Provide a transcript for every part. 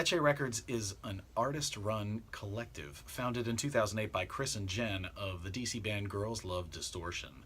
Etche Records is an artist-run collective founded in 2008 by Chris and Jen of the DC band Girls Love Distortion.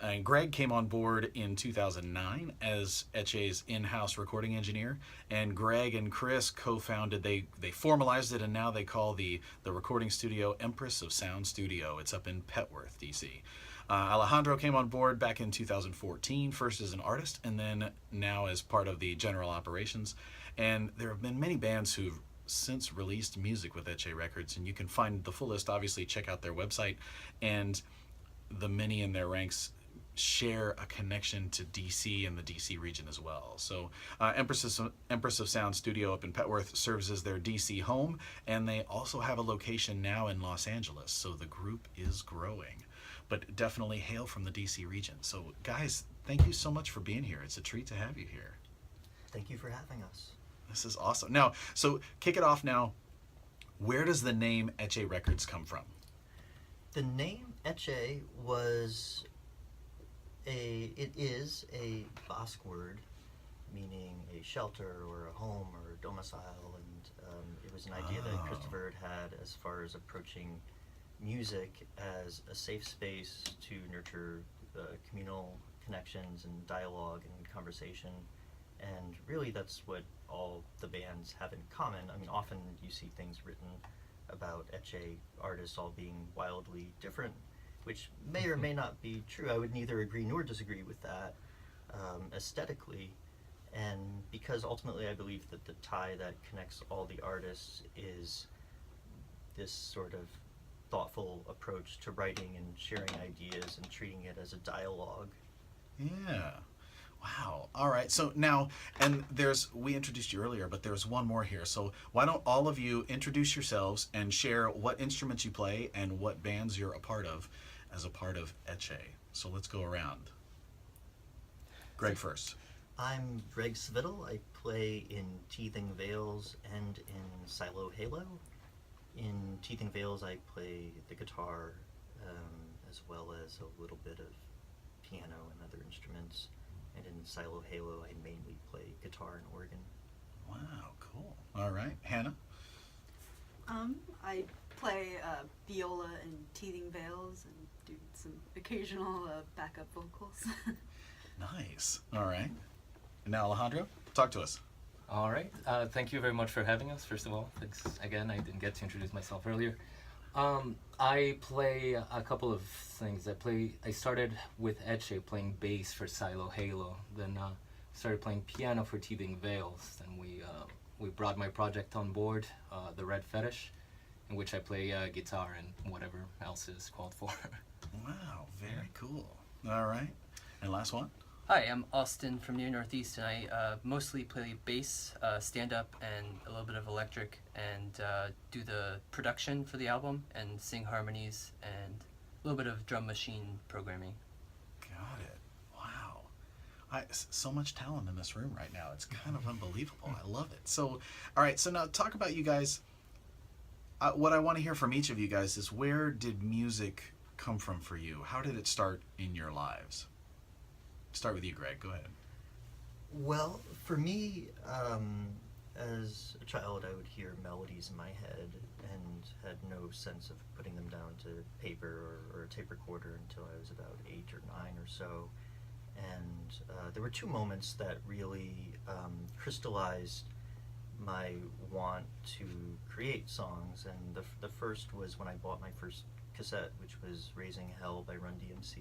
And Greg came on board in 2009 as Etche's in-house recording engineer, and Greg and Chris co-founded, they formalized it, and now they call the recording studio Empress of Sound Studio. It's up in Petworth, DC. Alejandro came on board back in 2014, first as an artist, and then now as part of the general operations. And there have been many bands who've since released music with Etche Records, and you can find the full list. Obviously, check out their website, and the many in their ranks share a connection to DC and the DC region as well. So Empress of Sound Studio up in Petworth serves as their DC home, and they also have a location now in Los Angeles, so the group is growing. But definitely hail from the DC region. So guys, thank you so much for being here. It's a treat to have you here. Thank you for having us. This is awesome. Now, so kick it off now. Where does the name Etche Records come from? The name Etche it is a Basque word meaning a shelter or a home or a domicile, and it was an idea that Christopher had as far as approaching music as a safe space to nurture communal connections and dialogue and conversation. And really that's what all the bands have in common. I mean, often you see things written about Etche artists all being wildly different, which may or may not be true. I would neither agree nor disagree with that aesthetically. And because ultimately I believe that the tie that connects all the artists is this sort of thoughtful approach to writing and sharing ideas and treating it as a dialogue. Yeah. Wow. All right. So now, and we introduced you earlier, but there's one more here. So why don't all of you introduce yourselves and share what instruments you play and what bands you're a part of as a part of Etche. So let's go around. Greg first. I'm Greg Svittle. I play in Teething Veils and in Silo Halo. In Teething Veils I play the guitar as well as a little bit of piano and other instruments. And in Silo Halo, I mainly play guitar and organ. Wow, cool. All right, Hannah? I play viola in Teething Veils and do some occasional backup vocals. Nice. All right. And now Alejandro, talk to us. All right. Thank you very much for having us, first of all. Thanks again. I didn't get to introduce myself earlier. I play a couple of things. I started with Etche playing bass for Silo Halo, then started playing piano for Teething Veils. Then we brought my project on board, the Red Fetish, in which I play guitar and whatever else is called for. Wow, very cool. All right. And last one? Hi, I'm Austin from near Northeast, and I mostly play bass, stand-up, and a little bit of electric, and do the production for the album, and sing harmonies, and a little bit of drum machine programming. Got it. Wow. So much talent in this room right now. It's kind of unbelievable. I love it. So, all right, so now talk about you guys. What I want to hear from each of you guys is, where did music come from for you? How did it start in your lives? Start with you, Greg. Go ahead. Well, for me, as a child, I would hear melodies in my head and had no sense of putting them down to paper or a tape recorder until I was about 8 or 9 or so. And there were two moments that really crystallized my want to create songs. And the first was when I bought my first cassette, which was Raising Hell by Run DMC,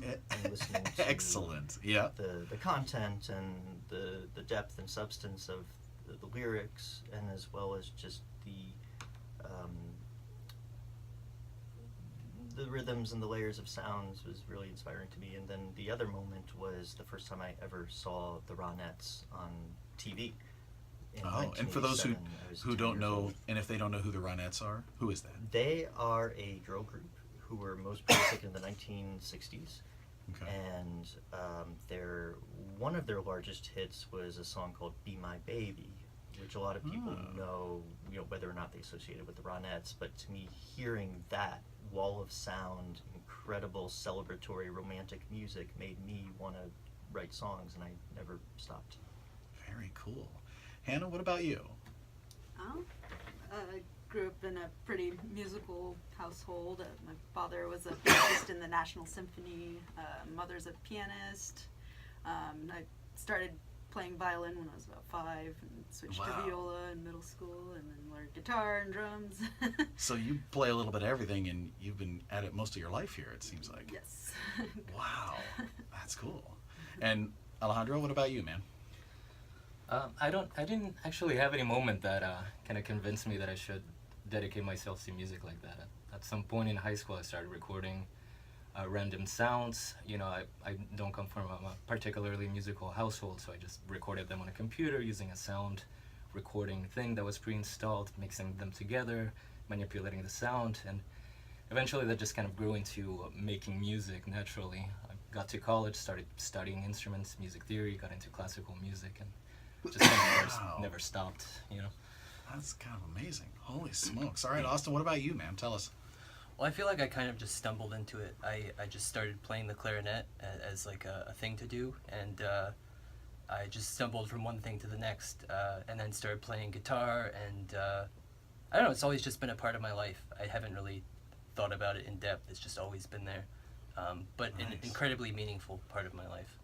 and listening to excellent, yeah, the content and the depth and substance of the lyrics, and as well as just the rhythms and the layers of sounds was really inspiring to me. And then the other moment was the first time I ever saw the Ronettes on TV. And for those who don't know, old. and if they don't know who the Ronettes are, who is that? They are a girl group who were most prolific in the 1960s. Okay. And one of their largest hits was a song called Be My Baby, which a lot of people know, whether or not they associate it with the Ronettes. But to me, hearing that wall of sound, incredible celebratory romantic music made me want to write songs, and I never stopped. Very cool. Hannah, what about you? grew up in a pretty musical household. My father was a pianist in the National Symphony. Mother's a pianist. I started playing violin when I was about 5 and switched Wow. to viola in middle school and then learned guitar and drums. So you play a little bit of everything, and you've been at it most of your life here, it seems like. Yes. Wow, that's cool. And Alejandro, what about you, man? I didn't actually have any moment that kind of convinced me that I should dedicate myself to music like that. At some point in high school, I started recording random sounds. You know, I don't come from a particularly musical household, so I just recorded them on a computer using a sound recording thing that was pre-installed, mixing them together, manipulating the sound, and eventually that just kind of grew into making music naturally. I got to college, started studying instruments, music theory, got into classical music, and just kind of Wow. never stopped, you know. That's kind of amazing. Holy smokes. All right, Austin, what about you, man? Tell us. Well, I feel like I kind of just stumbled into it. I just started playing the clarinet as like a thing to do, and I just stumbled from one thing to the next, and then started playing guitar, and I don't know, it's always just been a part of my life. I haven't really thought about it in depth. It's just always been there, but an Nice. incredibly meaningful part of my life.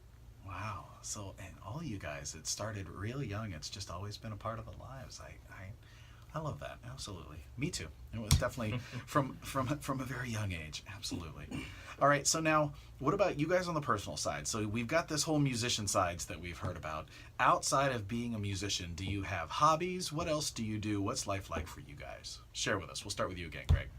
Wow. So, and all you guys, it started really young. It's just always been a part of our lives. I love that. Absolutely. Me too. It was definitely from a very young age. Absolutely. All right. So now, what about you guys on the personal side? So we've got this whole musician sides that we've heard about. Outside of being a musician, do you have hobbies? What else do you do? What's life like for you guys? Share with us. We'll start with you again, Greg.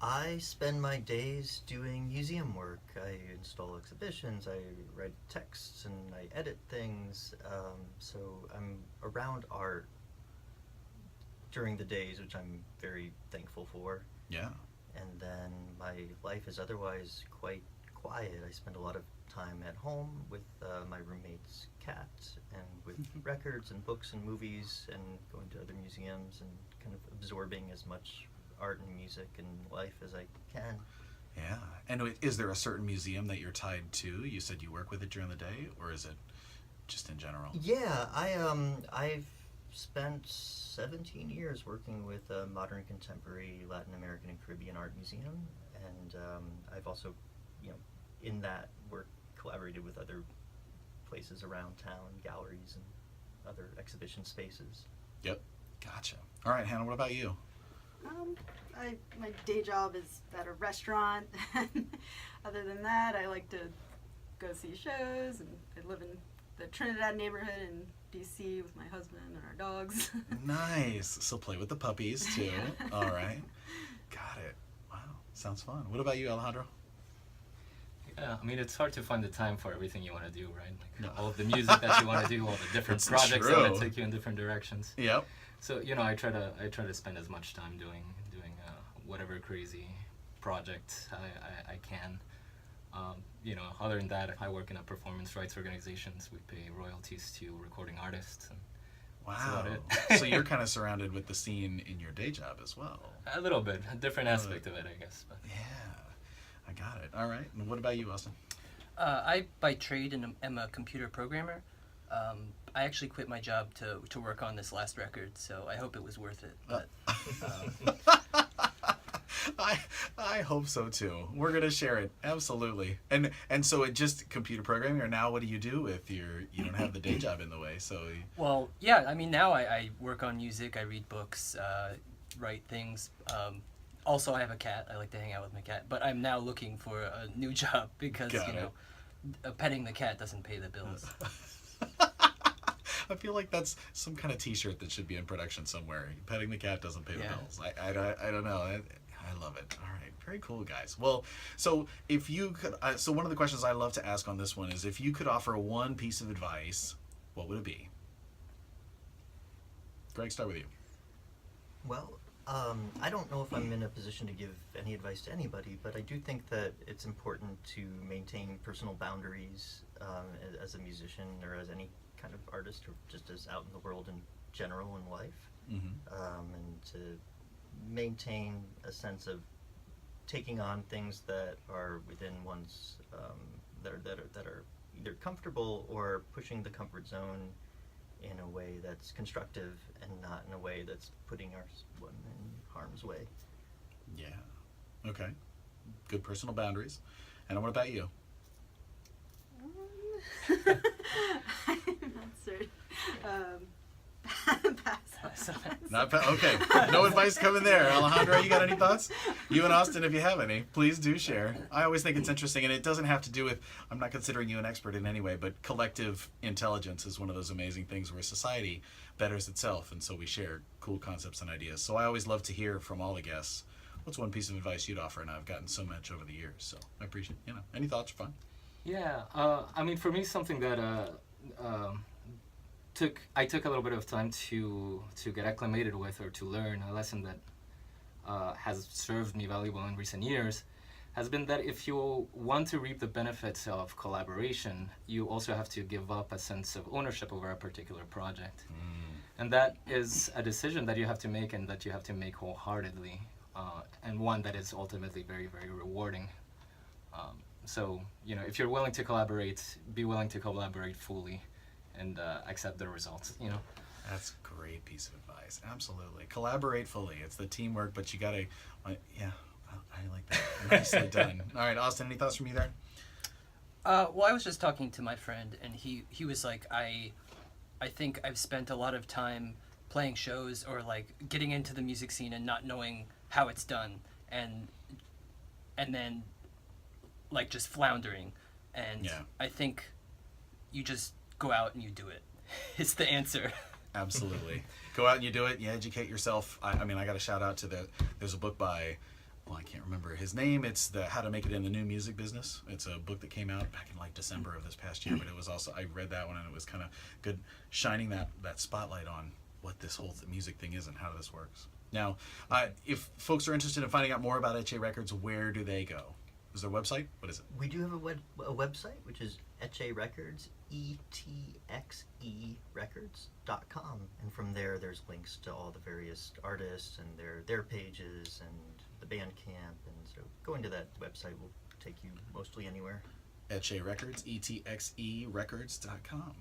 I spend my days doing museum work. I install exhibitions, I write texts, and I edit things. So I'm around art during the days, which I'm very thankful for. Yeah. And then my life is otherwise quite quiet. I spend a lot of time at home with my roommate's cat, and with records and books and movies, and going to other museums and kind of absorbing as much art and music and life as I can. Yeah. And is there a certain museum that you're tied to? You said you work with it during the day, or is it just in general? Yeah, I've spent 17 years working with a modern contemporary Latin American and Caribbean art museum, and I've also, in that work collaborated with other places around town, galleries and other exhibition spaces. Yep. Gotcha. All right, Hannah, what about you? My day job is at a restaurant. Other than that, I like to go see shows, and I live in the Trinidad neighborhood in DC with my husband and our dogs. Nice. So play with the puppies too. Yeah. All right. Got it. Wow. Sounds fun. What about you, Alejandro? Yeah, I mean, it's hard to find the time for everything you want to do, right? Like No. all of the music that you want to do, all the different It's projects that want true. to take you in different directions. Yep. So I try to spend as much time doing whatever crazy project I can. Other than that, I work in a performance rights organizations. We pay royalties to recording artists, and that's Wow. about it. So you're kind of surrounded with the scene in your day job as well. a little bit, a different aspect of it, I guess. But Yeah. I got it. All right. And what about you, Austin? I, by trade, am a computer programmer. I actually quit my job to work on this last record, so I hope it was worth it. But I hope so too. We're gonna share it, absolutely. And so it just computer programming, or now what do you do if you don't have the day job in the way? So well, yeah, I mean, now I work on music, I read books, write things. Also, I have a cat. I like to hang out with my cat. But I'm now looking for a new job because Got it. petting the cat doesn't pay the bills. I feel like that's some kind of T-shirt that should be in production somewhere. Petting the cat doesn't pay the Yeah. bills. I don't know. I love it. All right, very cool, guys. Well, so if you could, so one of the questions I love to ask on this one is, if you could offer one piece of advice, what would it be? Greg, start with you. Well, I don't know if I'm in a position to give any advice to anybody, but I do think that it's important to maintain personal boundaries as a musician or as any kind of artist, or just as out in the world in general in life, and to maintain a sense of taking on things that are within one's that are either comfortable or pushing the comfort zone, in a way that's constructive and not in a way that's putting one in harm's way. Yeah. Okay. Good personal boundaries. And what about you? I'm not certain. Pass on that. Okay. No advice coming there. Alejandro, you got any thoughts? You and Austin, if you have any, please do share. I always think it's interesting, and it doesn't have to do with, I'm not considering you an expert in any way, but collective intelligence is one of those amazing things where society betters itself, and so we share cool concepts and ideas. So I always love to hear from all the guests, what's one piece of advice you'd offer? And I've gotten so much over the years, so I appreciate, any thoughts are fun. Yeah, I mean, for me, something that I took a little bit of time to get acclimated with, or to learn a lesson that has served me valuable in recent years, has been that if you want to reap the benefits of collaboration, you also have to give up a sense of ownership over a particular project. And that is a decision that you have to make, and that you have to make wholeheartedly, and one that is ultimately very, very rewarding. So, if you're willing to collaborate, be willing to collaborate fully, and accept the results, That's a great piece of advice. Absolutely. Collaborate fully. It's the teamwork, but you gotta, yeah, I like that. Nicely done. All right, Austin, any thoughts from you there? Well, I was just talking to my friend, and he was like, I think I've spent a lot of time playing shows, or like getting into the music scene and not knowing how it's done, and then like just floundering. And Yeah. I think you just go out and you do it. It's the answer. Absolutely. Go out and you do it. You educate yourself. I mean, I got to shout out to there's a book by, I can't remember his name. It's the How to Make It in the New Music Business. It's a book that came out back in like December of this past year, but it was also, I read that one, and it was kind of good, shining that spotlight on what this whole music thing is and how this works. Now, if folks are interested in finding out more about Etxe Records, where do they go? Is there a website? What is it? We do have a website, which is Etxe Records, ETXErecords.com, and from there's links to all the various artists and their pages and the Bandcamp, and so going to that website will take you mostly anywhere. Etxe Records, ETXErecords.com.